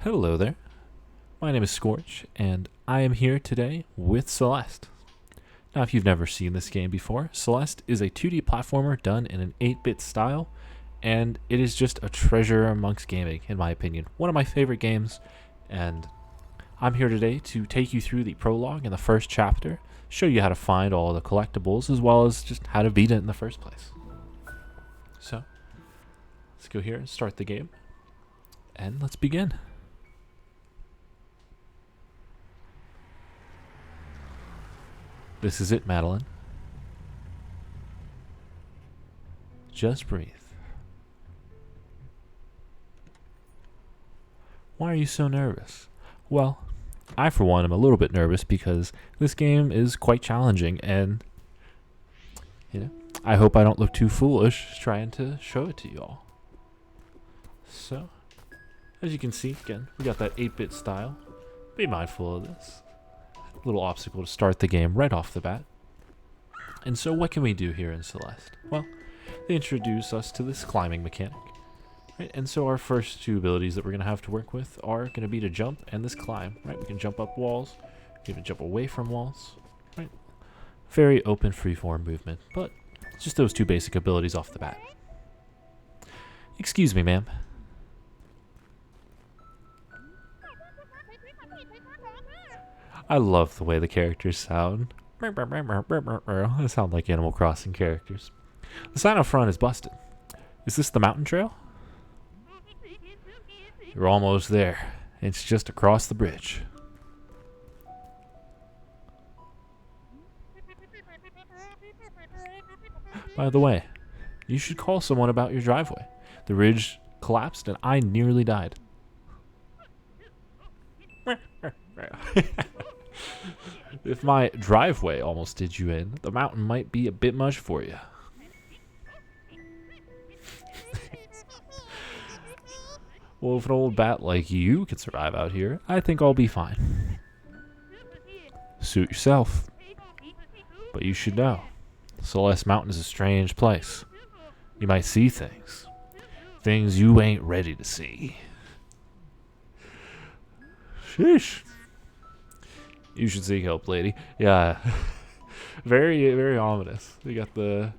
Hello there. My name is Scorch, and I am here today with Celeste. Now, if you've never seen this game before, Celeste is a 2D platformer done in an 8-bit style, and it is just a treasure amongst gaming, in my opinion. One of my favorite games, and I'm here today to take you through the prologue and the first chapter, show you how to find all the collectibles, as well as just how to beat it in the first place. So, let's go here and start the game, and let's begin. This is it, Madeline. Just breathe. Why are you so nervous? Well, I for one am a little bit nervous because this game is quite challenging and, I hope I don't look too foolish trying to show it to you all. So, as you can see, again, we got that 8-bit style. Be mindful of this. Little obstacle to start the game right off the bat. And so what can we do here in Celeste? Well, they introduce us to this climbing mechanic. Right? And so our first two abilities that we're going to have to work with are going to be to jump and this climb. Right? We can jump up walls, we can jump away from walls. Right? Very open freeform movement, but it's just those two basic abilities off the bat. Excuse me, ma'am. I love the way the characters sound. They sound like Animal Crossing characters. The sign up front is busted. Is this the mountain trail? You're almost there. It's just across the bridge. By the way, you should call someone about your driveway. The ridge collapsed and I nearly died. If my driveway almost did you in, the mountain might be a bit much for you. Well, if an old bat like you can survive out here, I think I'll be fine. Suit yourself. But you should know, Celeste Mountain is a strange place. You might see things. Things you ain't ready to see. Sheesh. You should seek help, lady. Yeah. Very, very ominous. We got the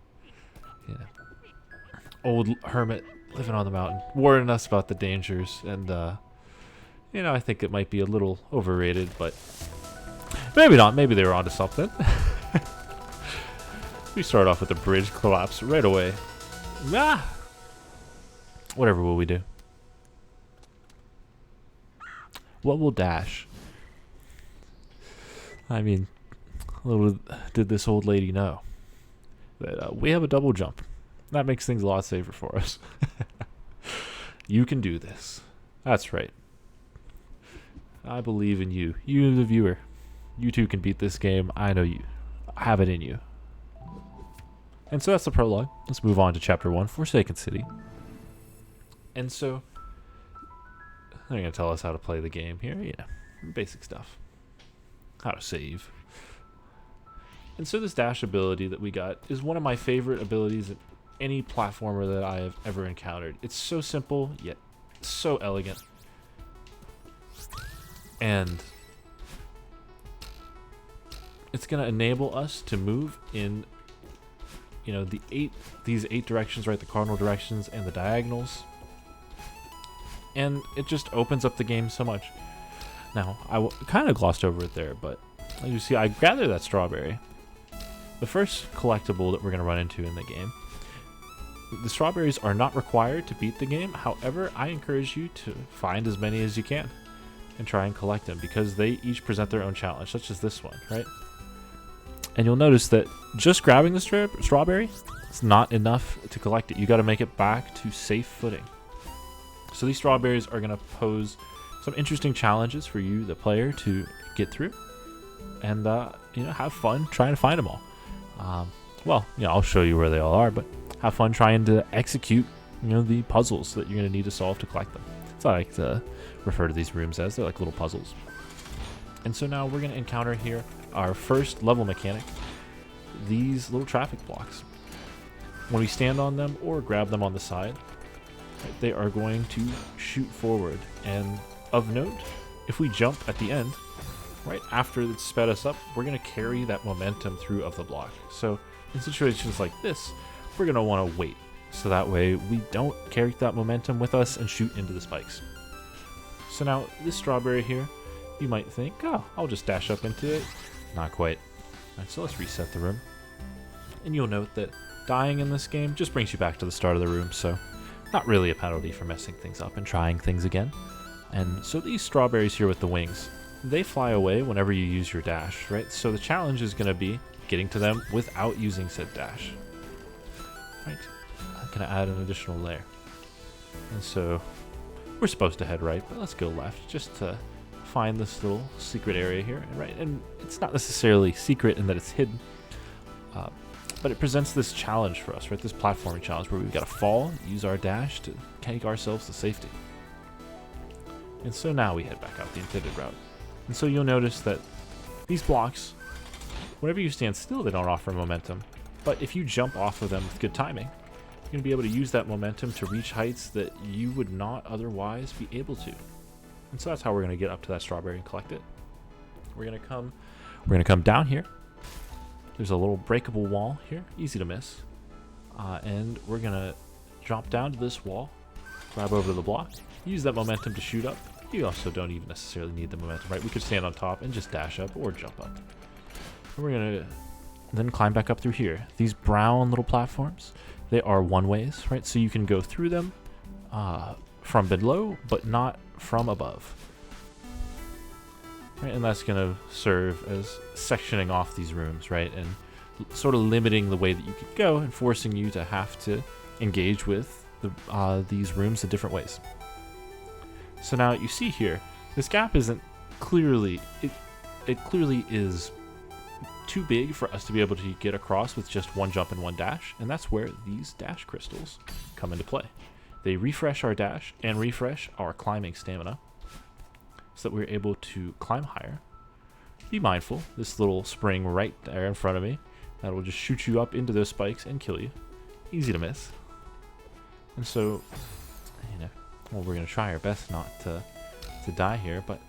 old hermit living on the mountain, warning us about the dangers. And, I think it might be a little overrated, but maybe not. Maybe they were onto something. We start off with the bridge collapse right away. Ah! Whatever will we do? What will dash? I mean, little did this old lady know that we have a double jump. That makes things a lot safer for us. You can do this. That's right. I believe in you. You, the viewer. You too can beat this game. I know you have it in you. And so that's the prologue. Let's move on to Chapter 1, Forsaken City. And so, they're going to tell us how to play the game here. Basic stuff. How to save. And so this dash ability that we got is one of my favorite abilities in any platformer that I have ever encountered. It's so simple, yet so elegant. And it's going to enable us to move in, these 8 directions, right? The cardinal directions and the diagonals. And it just opens up the game so much. Now, I kind of glossed over it there, but as you see, I gathered that strawberry. The first collectible that we're going to run into in the game. The strawberries are not required to beat the game. However, I encourage you to find as many as you can and try and collect them because they each present their own challenge, such as this one, right? And you'll notice that just grabbing the strawberry is not enough to collect it. You got to make it back to safe footing. So these strawberries are going to pose some interesting challenges for you, the player, to get through, and have fun trying to find them all. I'll show you where they all are, but have fun trying to execute, the puzzles that you're going to need to solve to collect them. That's what I like to refer to these rooms as. They're like little puzzles. And so now we're going to encounter here our first level mechanic, these little traffic blocks. When we stand on them or grab them on the side, they are going to shoot forward, and of note, if we jump at the end, right after it's sped us up, we're going to carry that momentum through of the block. So in situations like this, we're going to want to wait. So that way we don't carry that momentum with us and shoot into the spikes. So now this strawberry here, you might think, oh, I'll just dash up into it. Not quite. Alright, so let's reset the room. And you'll note that dying in this game just brings you back to the start of the room, so not really a penalty for messing things up and trying things again. And so these strawberries here with the wings, they fly away whenever you use your dash, right? So the challenge is going to be getting to them without using said dash. Right, I'm going to add an additional layer. And so we're supposed to head right, but let's go left just to find this little secret area here, right? And it's not necessarily secret in that it's hidden, but it presents this challenge for us, right? This platforming challenge where we've got to fall, use our dash to take ourselves to safety. And so now we head back out the intended route. And so you'll notice that these blocks, whenever you stand still, they don't offer momentum. But if you jump off of them with good timing, you're going to be able to use that momentum to reach heights that you would not otherwise be able to. And so that's how we're going to get up to that strawberry and collect it. We're going to come down here. There's a little breakable wall here, easy to miss. And we're going to drop down to this wall, grab over to the block, use that momentum to shoot up. You also don't even necessarily need the momentum, right? We could stand on top and just dash up or jump up. And we're going to then climb back up through here. These brown little platforms, they are one-ways, right? So you can go through them from below, but not from above. Right? And that's going to serve as sectioning off these rooms, right? And sort of limiting the way that you could go and forcing you to have to engage with these rooms in different ways. So now you see here, this gap isn't clearly, it clearly is too big for us to be able to get across with just one jump and one dash, and that's where these dash crystals come into play. They refresh our dash and refresh our climbing stamina so that we're able to climb higher. Be mindful, this little spring right there in front of me, that will just shoot you up into those spikes and kill you. Easy to miss. And so, you know, well, we're going to try our best not to die here, but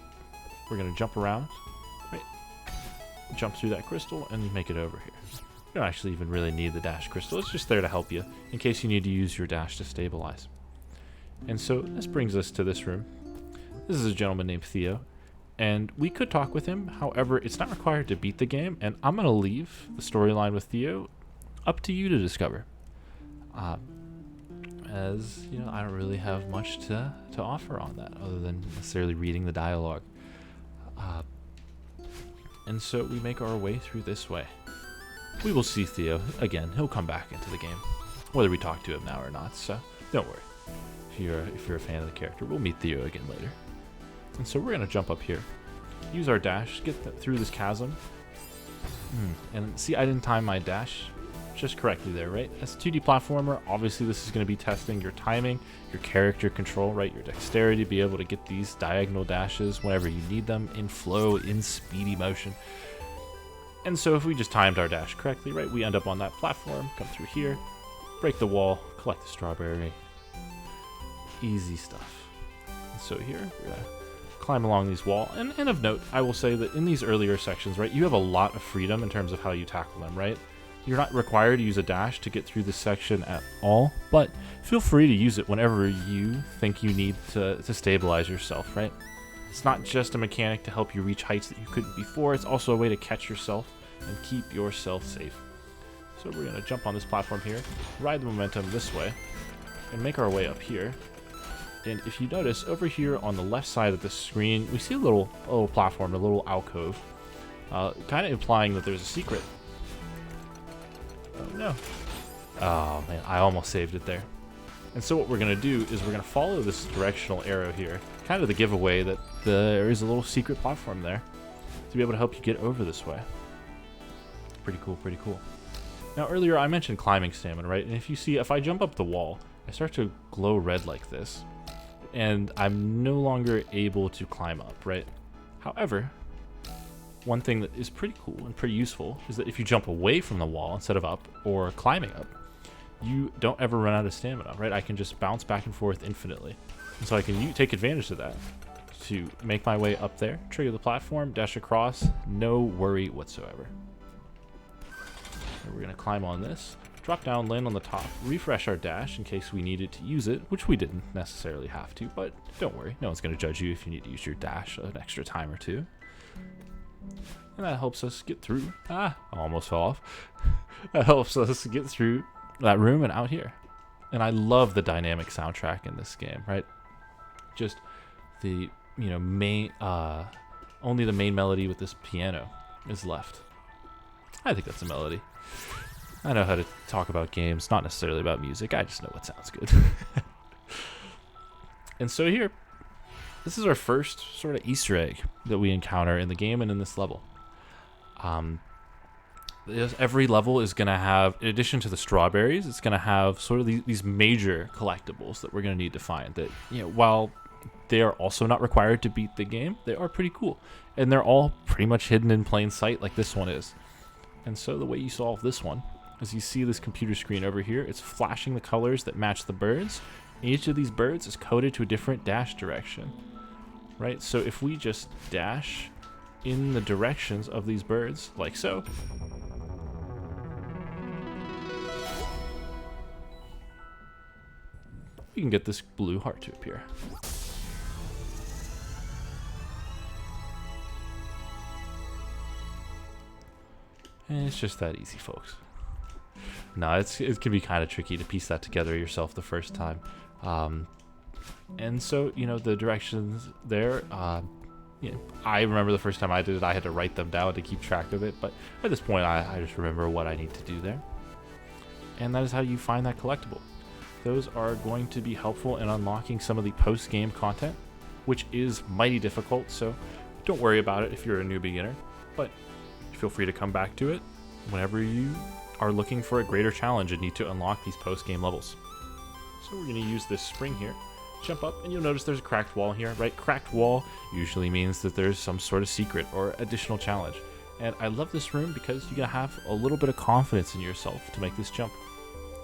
we're going to jump around, right? Jump through that crystal and make it over here. You don't actually even really need the dash crystal. It's just there to help you in case you need to use your dash to stabilize. And so this brings us to this room. This is a gentleman named Theo, and we could talk with him. However, it's not required to beat the game, and I'm going to leave the storyline with Theo up to you to discover. As you know, I don't really have much to offer on that other than necessarily reading the dialogue. And so we make our way through this way. We will see Theo again. He'll come back into the game, whether we talk to him now or not. So don't worry. If you're a fan of the character, we'll meet Theo again later. And so we're gonna jump up here, use our dash, get through this chasm. And see, I didn't time my dash just correctly there, right? As a 2D platformer, obviously this is going to be testing your timing, your character control, right? Your dexterity to be able to get these diagonal dashes whenever you need them in flow, in speedy motion. And so if we just timed our dash correctly, right, we end up on that platform, come through here, break the wall, collect the strawberry. Easy stuff. And so here, we're going to climb along these walls. And of note, I will say that in these earlier sections, right, you have a lot of freedom in terms of how you tackle them, right? You're not required to use a dash to get through this section at all, but feel free to use it whenever you think you need to stabilize yourself, right? It's not just a mechanic to help you reach heights that you couldn't before, it's also a way to catch yourself and keep yourself safe. So we're going to jump on this platform here, ride the momentum this way, and make our way up here. And if you notice, over here on the left side of the screen, we see a little platform, a little alcove, kind of implying that there's a secret. Oh no. Oh man, I almost saved it there. And so what we're going to do is we're going to follow this directional arrow here, kind of the giveaway that there is a little secret platform there to be able to help you get over this way. Pretty cool, pretty cool. Now earlier I mentioned climbing stamina, right? And if you see, if I jump up the wall, I start to glow red like this, and I'm no longer able to climb up, right? However, one thing that is pretty cool and pretty useful is that if you jump away from the wall instead of up or climbing up, you don't ever run out of stamina, right? I can just bounce back and forth infinitely. And so I can take advantage of that. to make my way up there, trigger the platform, dash across, no worry whatsoever. And we're going to climb on this, drop down, land on the top, refresh our dash in case we needed to use it, which we didn't necessarily have to, but don't worry, no one's going to judge you if you need to use your dash an extra time or two. And that helps us get through. I almost fell off. That helps us get through that room and out here. And I love the dynamic soundtrack in this game, right? Just the, main, only the main melody with this piano is left. I think that's a melody. I know how to talk about games, not necessarily about music. I just know what sounds good. And so here, this is our first sort of Easter egg that we encounter in the game and in this level. Every level is going to have, in addition to the strawberries, it's going to have sort of these major collectibles that we're going to need to find that, while they are also not required to beat the game, they are pretty cool. And they're all pretty much hidden in plain sight like this one is. And so the way you solve this one is you see this computer screen over here. It's flashing the colors that match the birds. Each of these birds is coded to a different dash direction, right? So if we just dash in the directions of these birds, like so, we can get this blue heart to appear. And it's just that easy, folks. No, it can be kind of tricky to piece that together yourself the first time. And so, the directions there, I remember the first time I did it, I had to write them down to keep track of it. But at this point, I just remember what I need to do there. And that is how you find that collectible. Those are going to be helpful in unlocking some of the post-game content, which is mighty difficult. So don't worry about it if you're a new beginner. But feel free to come back to it whenever you are looking for a greater challenge and need to unlock these post-game levels. So we're going to use this spring here, jump up, and you'll notice there's a cracked wall here, right? Cracked wall usually means that there's some sort of secret or additional challenge. And I love this room because you're going to have a little bit of confidence in yourself to make this jump.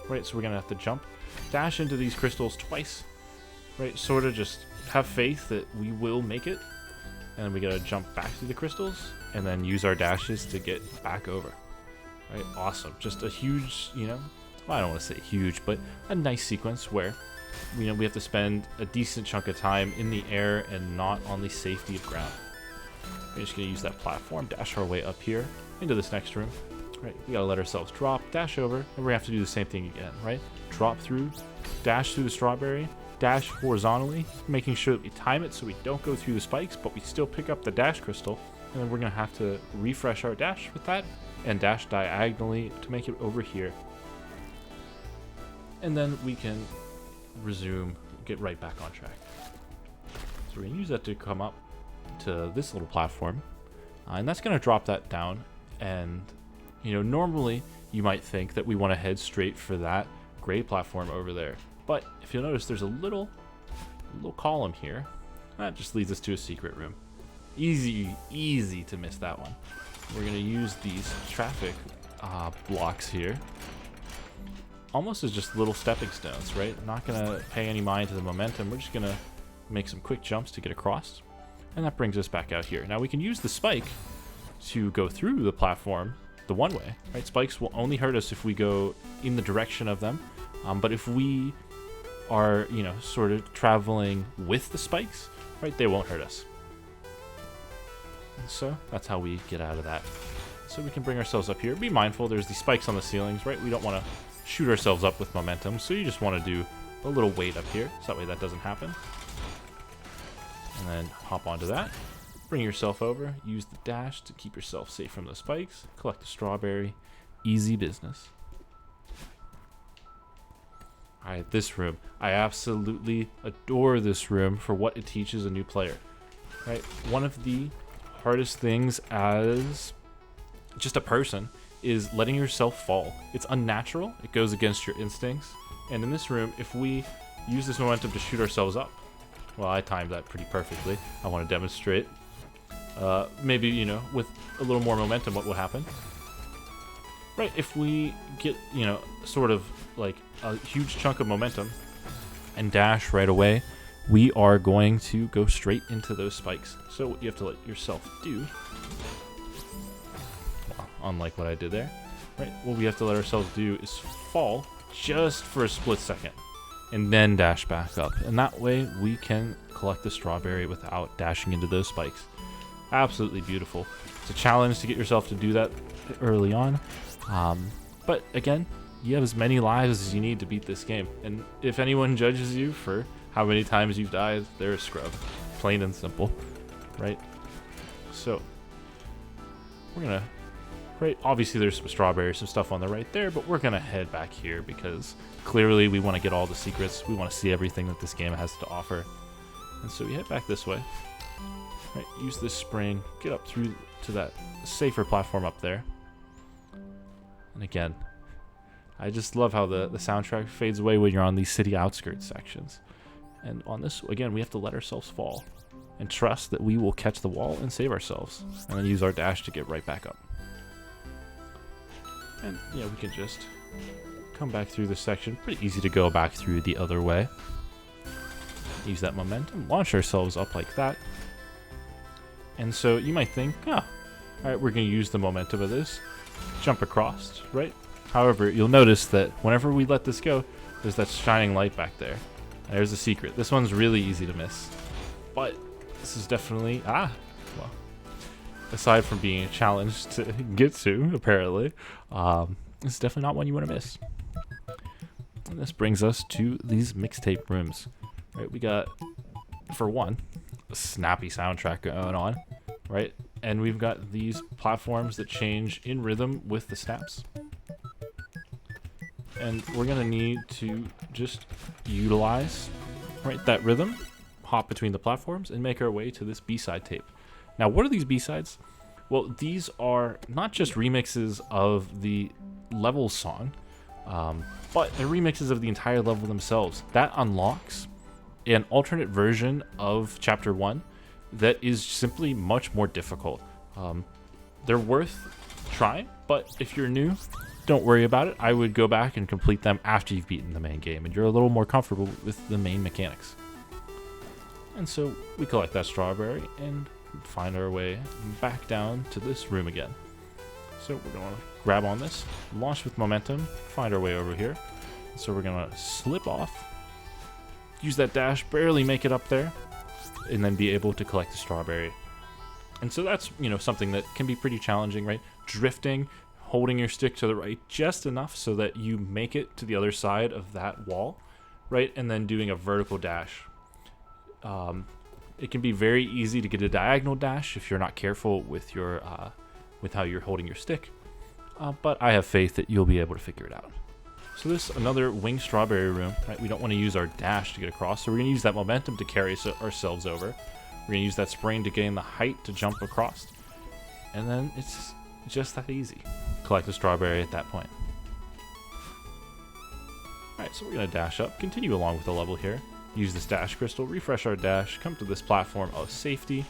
Right, so we're going to have to jump, dash into these crystals twice, right? Sort of just have faith that we will make it. And we got to jump back through the crystals and then use our dashes to get back over. Right, awesome. Just a huge, I don't want to say huge, but a nice sequence where, we have to spend a decent chunk of time in the air and not on the safety of ground. We're just going to use that platform, dash our way up here into this next room. Right, we got to let ourselves drop, dash over, and we're going to have to do the same thing again, right? Drop through, dash through the strawberry, dash horizontally, making sure that we time it so we don't go through the spikes, but we still pick up the dash crystal. And then we're going to have to refresh our dash with that and dash diagonally to make it over here. And then we can resume, get right back on track. So we're going to use that to come up to this little platform. And that's going to drop that down. And, normally you might think that we want to head straight for that gray platform over there. But if you'll notice, there's a little column here. That just leads us to a secret room. Easy to miss that one. We're going to use these traffic blocks here almost as just little stepping stones, right? Not going to pay any mind to the momentum. We're just going to make some quick jumps to get across. And that brings us back out here. Now we can use the spike to go through the platform the one way, right? Spikes will only hurt us if we go in the direction of them. But if we are, sort of traveling with the spikes, right, they won't hurt us. And so that's how we get out of that. So we can bring ourselves up here. Be mindful, there's these spikes on the ceilings, right? We don't want to shoot ourselves up with momentum, so you just want to do a little weight up here, so that way that doesn't happen. And then hop onto that. Bring yourself over, use the dash to keep yourself safe from the spikes, collect the strawberry, easy business. Alright, this room. I absolutely adore this room for what it teaches a new player. Right? One of the hardest things as just a person is letting yourself fall. It's unnatural. It goes against your instincts. And in this room, if we use this momentum to shoot ourselves up, well, I timed that pretty perfectly. I want to demonstrate. Maybe, with a little more momentum, what will happen? Right, if we get, sort of like a huge chunk of momentum and dash right away we are going to go straight into those spikes. So what you have to let yourself do, well, unlike what I did there, right? What we have to let ourselves do is fall just for a split second and then dash back up. And that way we can collect the strawberry without dashing into those spikes. Absolutely beautiful. It's a challenge to get yourself to do that early on. But again, you have as many lives as you need to beat this game. And if anyone judges you for how many times you've died, they're a scrub. Plain and simple, right? So, we're gonna, right, obviously there's some strawberries, some stuff on the right there, but we're gonna head back here because clearly we want to get all the secrets. We want to see everything that this game has to offer. And so we head back this way. Right, use this spring, get up through to that safer platform up there. And again, I just love how the soundtrack fades away when you're on these city outskirts sections. And on this, again, we have to let ourselves fall and trust that we will catch the wall and save ourselves. And then use our dash to get right back up. And, yeah, we can just come back through this section. Pretty easy to go back through the other way. Use that momentum, launch ourselves up like that. And so you might think, all right, we're going to use the momentum of this, jump across, right? However, you'll notice that whenever we let this go, there's that shining light back there. And there's a secret. This one's really easy to miss. But this is definitely, well, aside from being a challenge to get to, apparently, this is definitely not one you want to miss. And this brings us to these mixtape rooms. Right, we got, for one, a snappy soundtrack going on, right? And we've got these platforms that change in rhythm with the snaps. And we're gonna need to just utilize, right, that rhythm, hop between the platforms, and make our way to this B-side tape. Now, what are these B-sides? Well, these are not just remixes of the level song, but they're remixes of the entire level themselves. That unlocks an alternate version of Chapter 1 that is simply much more difficult. They're worth trying, but if you're new, don't worry about it. I would go back and complete them after you've beaten the main game and you're a little more comfortable with the main mechanics. And so we collect that strawberry and find our way back down to this room again. So we're going to grab on this, launch with momentum, find our way over here. So we're going to slip off, use that dash, barely make it up there, and then be able to collect the strawberry. And so that's, something that can be pretty challenging, right? Drifting, holding your stick to the right just enough so that you make it to the other side of that wall, right? And then doing a vertical dash. It can be very easy to get a diagonal dash if you're not careful with your with how you're holding your stick. But I have faith that you'll be able to figure it out. So this is another winged strawberry room, right? We don't want to use our dash to get across, so we're going to use that momentum to carry ourselves over. We're going to use that spring to gain the height to jump across. And then it's just that easy. Collect the strawberry at that point. Alright, so we're going to dash up, continue along with the level here. Use this dash crystal, refresh our dash, come to this platform of safety,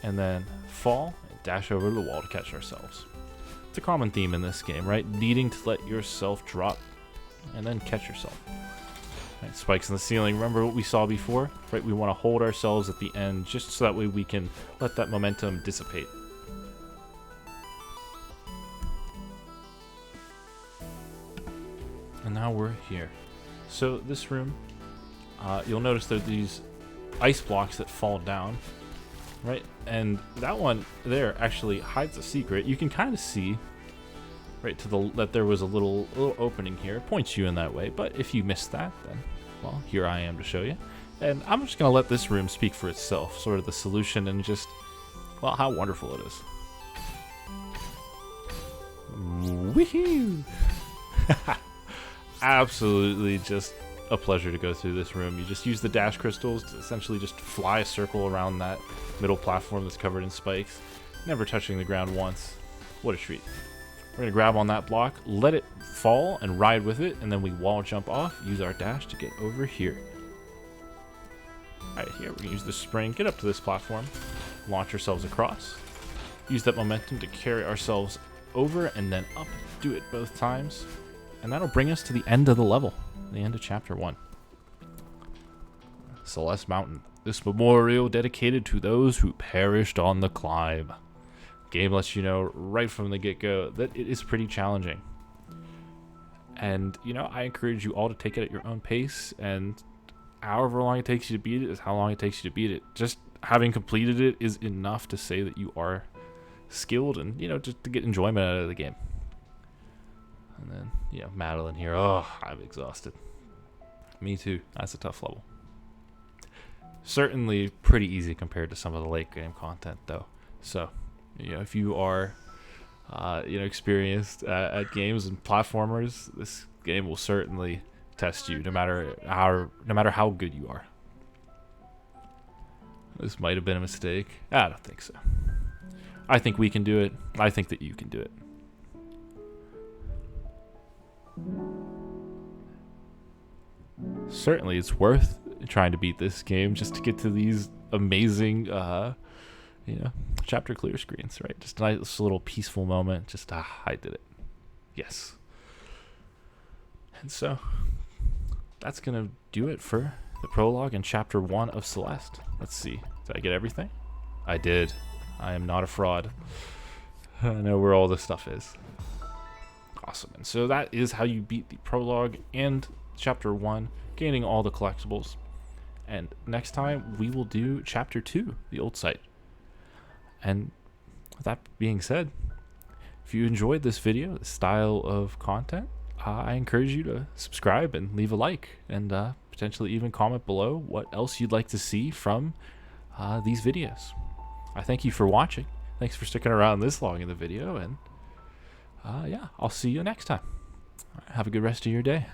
and then fall and dash over to the wall to catch ourselves. It's a common theme in this game, right? Needing to let yourself drop and then catch yourself. Right, spikes in the ceiling. Remember what we saw before? Right, we want to hold ourselves at the end just so that way we can let that momentum dissipate. And now we're here. So this room, you'll notice there are these ice blocks that fall down, right? And that one there actually hides a secret. You can kind of see, right, that there was a little opening here. It points you in that way. But if you missed that, then, well, here I am to show you. And I'm just gonna let this room speak for itself, sort of the solution and just, well, how wonderful it is. Woohoo! Absolutely just a pleasure to go through this room. You just use the dash crystals to essentially just fly a circle around that middle platform that's covered in spikes, never touching the ground once. What a treat. We're gonna grab on that block, let it fall and ride with it, and then we wall jump off, use our dash to get over here. Alright, here we're gonna use the spring, get up to this platform, launch ourselves across, use that momentum to carry ourselves over and then up, do it both times. And that'll bring us to the end of the level, the end of Chapter 1. Celeste Mountain. This memorial dedicated to those who perished on the climb. Game lets you know right from the get-go that it is pretty challenging. And, you know, I encourage you all to take it at your own pace, and however long it takes you to beat it is how long it takes you to beat it. Just having completed it is enough to say that you are skilled and, you know, just to get enjoyment out of the game. And then, yeah, Madeline here. Oh, I'm exhausted. Me too. That's a tough level. Certainly pretty easy compared to some of the late game content, though. So, you know, if you are, you know, experienced at games and platformers, this game will certainly test you, no matter how good you are. This might have been a mistake. I don't think so. I think we can do it. I think that you can do it. Certainly, it's worth trying to beat this game just to get to these amazing, you know, chapter clear screens, right? Just a nice little peaceful moment. Just, I did it. Yes. And so, that's going to do it for the prologue and chapter 1 of Celeste. Let's see. Did I get everything? I did. I am not a fraud. I know where all this stuff is. Awesome. And so that is how you beat the prologue and chapter 1, gaining all the collectibles. And next time we will do chapter 2, the old site. And with that being said, if you enjoyed this video, this style of content, I encourage you to subscribe and leave a like, and potentially even comment below what else you'd like to see from these videos. I thank you for watching. Thanks for sticking around this long in the video, and yeah, I'll see you next time. All right, have a good rest of your day.